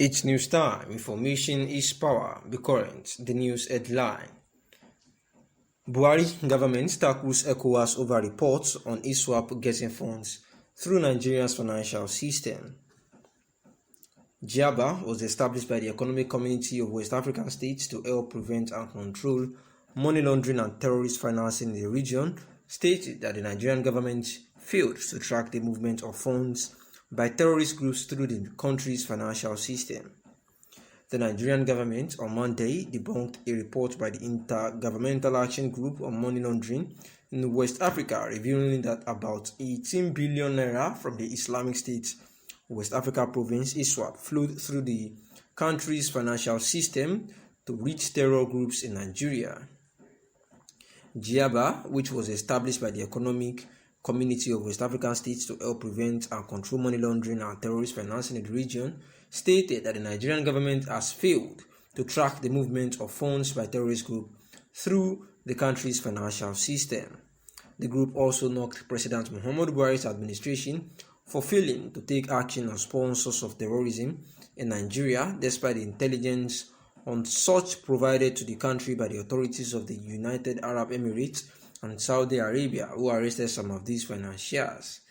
It's news time. Information is power. Be current. The news headline. Buhari government tackles ECOWAS over reports on Iswap getting funds through Nigeria's financial system. GIABA was established by the Economic Community of West African States to help prevent and control money laundering and terrorist financing in the region, stated that the Nigerian government failed to track the movement of funds by terrorist groups through the country's financial system. The Nigerian government on Monday debunked a report by the Intergovernmental Action Group on Money Laundering in West Africa, revealing that about 18 billion naira from the Islamic State West Africa province Iswap flowed through the country's financial system to reach terror groups in Nigeria. GIABA, which was established by the Economic Community of West African States to help prevent and control money laundering and terrorist financing in the region, stated that the Nigerian government has failed to track the movement of funds by terrorist groups through the country's financial system. The group also knocked President Muhammadu Buhari's administration for failing to take action on sponsors of terrorism in Nigeria, despite the intelligence on such provided to the country by the authorities of the United Arab Emirates and Saudi Arabia, who arrested some of these financiers.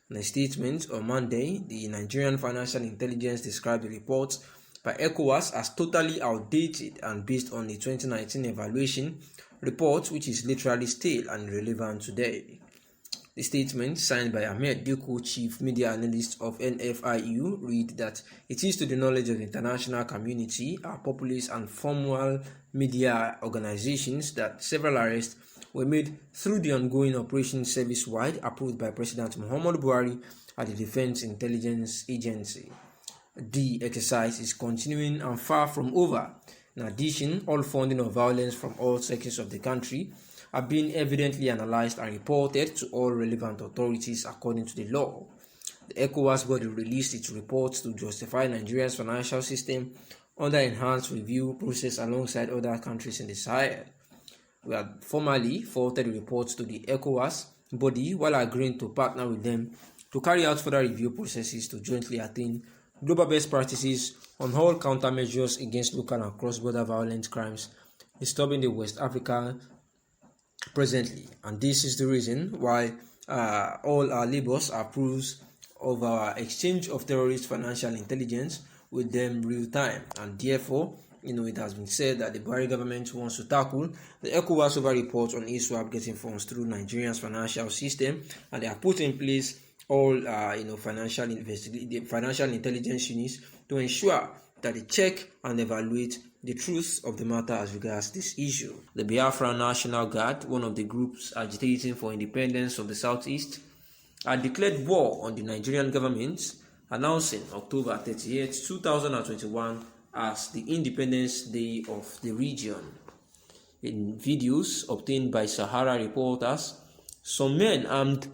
In a statement on Monday, the Nigerian Financial Intelligence described the report by ECOWAS as totally outdated and based on the 2019 evaluation report, which is literally stale and irrelevant today. The statement, signed by Ahmed Diko, Chief Media Analyst of NFIU, read that it is to the knowledge of the international community, our populace and formal media organizations that several arrests were made through the ongoing operation service-wide approved by President Muhammadu Buhari at the Defense Intelligence Agency. The exercise is continuing and far from over. In addition, all funding of violence from all sections of the country are being evidently analyzed and reported to all relevant authorities according to the law. The ECOWAS body released its reports to justify Nigeria's financial system under enhanced review process alongside other countries in the Sahel. We had formally forwarded the reports to the ECOWAS body while agreeing to partner with them to carry out further review processes to jointly attain global best practices on all countermeasures against local and cross-border violent crimes disturbing the West Africa presently. And this is the reason why all our labors are proofs of our exchange of terrorist financial intelligence with them real time, and therefore it has been said that the Buhari government wants to tackle the ECOWAS over reports on Iswap getting funds through Nigeria's financial system, and they have put in place all financial intelligence units to ensure that they check and evaluate the truth of the matter as regards this issue. The Biafra National Guard, one of the groups agitating for independence of the Southeast, had declared war on the Nigerian government, announcing October 30th, 2021 as the Independence Day of the region. In videos obtained by Sahara reporters, some men armed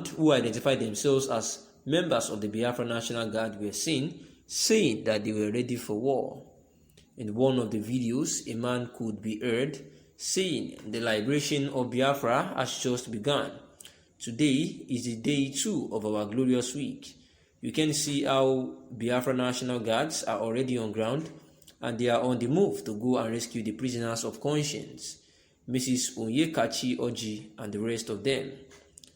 who identified themselves as members of the Biafra National Guard were seen saying that they were ready for war. In one of the videos, a man could be heard saying the liberation of Biafra has just begun. Today is the day 2 of our glorious week. You can see how Biafra National Guards are already on ground and they are on the move to go and rescue the prisoners of conscience, Mrs. Onyekachi Oji and the rest of them.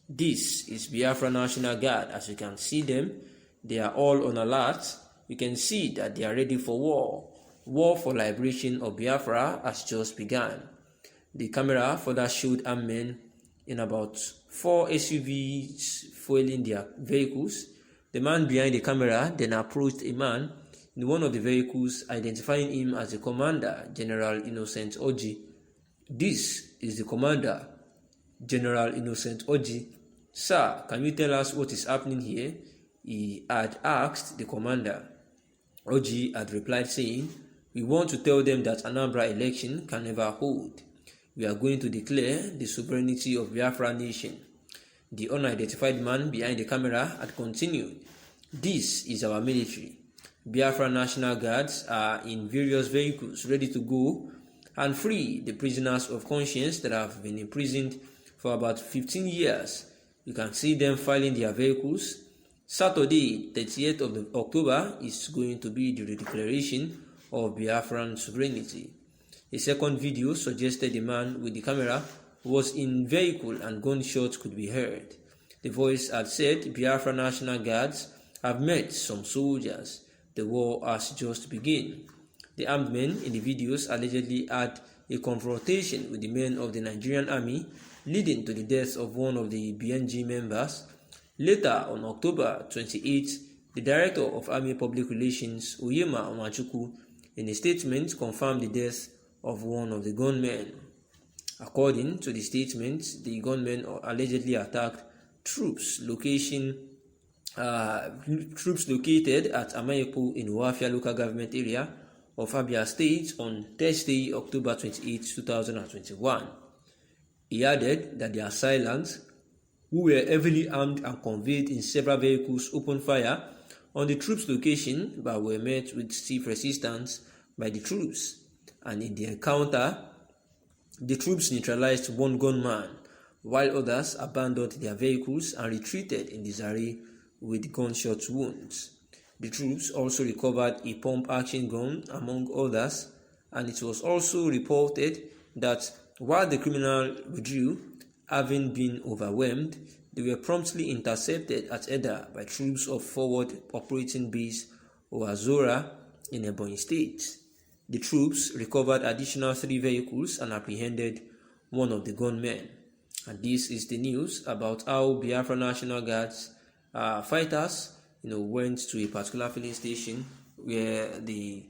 This is Biafra National Guard. As you can see them, they are all on alert. You can see that they are ready for war. War for liberation of Biafra has just begun. The camera further showed armed men in about 4 SUVs fueling their vehicles. The man behind the camera then approached a man in one of the vehicles, identifying him as the commander, General Innocent Oji. This is the commander, General Innocent Oji. Sir, can you tell us what is happening here? He had asked the commander. Oji had replied saying, we want to tell them that Anambra election can never hold. We are going to declare the sovereignty of Biafra nation. The unidentified man behind the camera had continued, this is our military. Biafra National Guards are in various vehicles ready to go and free the prisoners of conscience that have been imprisoned for about 15 years. You can see them filing their vehicles Saturday, 30th of October, is going to be the declaration of Biafran sovereignty. A second video suggested the man with the camera was in vehicle and gunshots could be heard. The voice had said Biafra National Guards have met some soldiers. The war has just begun. The armed men in the videos allegedly had a confrontation with the men of the Nigerian army, leading to the death of one of the BNG members. Later, on October 28, the Director of Army Public Relations, Oyema Onwachukwu, in a statement confirmed the death of one of the gunmen. According to the statement, the gunmen allegedly attacked troops located at Amayepo in Wafia local government area of Abia State on Thursday, October 28, 2021. He added that the assailants, who were heavily armed and conveyed in several vehicles, opened fire on the troops' location but were met with stiff resistance by the troops. And in the encounter, the troops neutralized one gunman, while others abandoned their vehicles and retreated in disarray with gunshot wounds. The troops also recovered a pump-action gun, among others, and it was also reported that while the criminals withdrew, having been overwhelmed, they were promptly intercepted at Eda by troops of Forward Operating Base Oazora in Ebonyi State. The troops recovered additional 3 vehicles and apprehended one of the gunmen. And this is the news about how Biafra National Guards fighters went to a particular filling station where they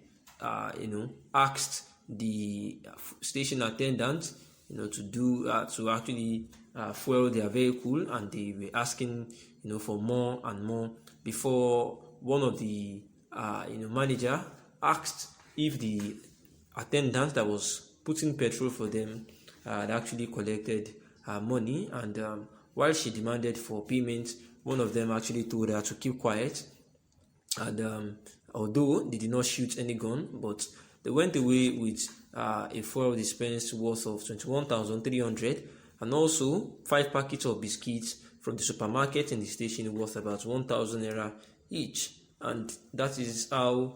asked the station attendant to actually fuel their vehicle, and they were asking for more and more before one of the manager asked if the attendant that was putting petrol for them had actually collected money, and while she demanded for payment, one of them actually told her to keep quiet. And although they did not shoot any gun, but they went away with a fuel dispense worth of 21,300 and also 5 packets of biscuits from the supermarket in the station worth about 1,000 naira each. And that is how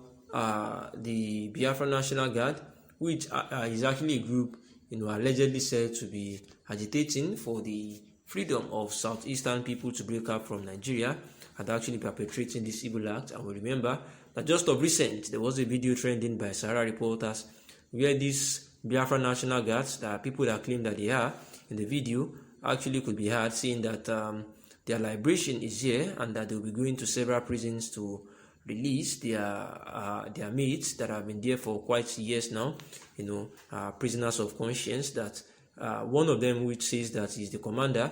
the Biafra National Guard, which is actually a group allegedly said to be agitating for the freedom of southeastern people to break up from Nigeria, had actually perpetrating this evil act. And we remember that just of recent, there was a video trending by Sahara reporters where these Biafra National Guards, that people that claim that they are in the video, actually could be heard saying that their liberation is here and that they'll be going to several prisons to release their mates that have been there for quite years now, prisoners of conscience. That one of them, which says that he's the commander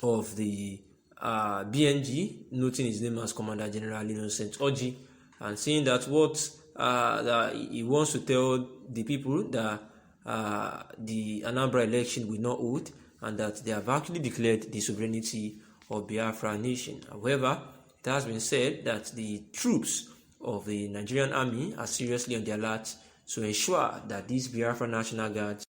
of the BNG, noting his name as Commander General Innocent Oji, and saying that that he wants to tell the people that the Anambra election will not hold, and that they have actually declared the sovereignty of Biafra nation. However, it has been said that the troops of the Nigerian army are seriously on the alert to ensure that these Biafra National Guards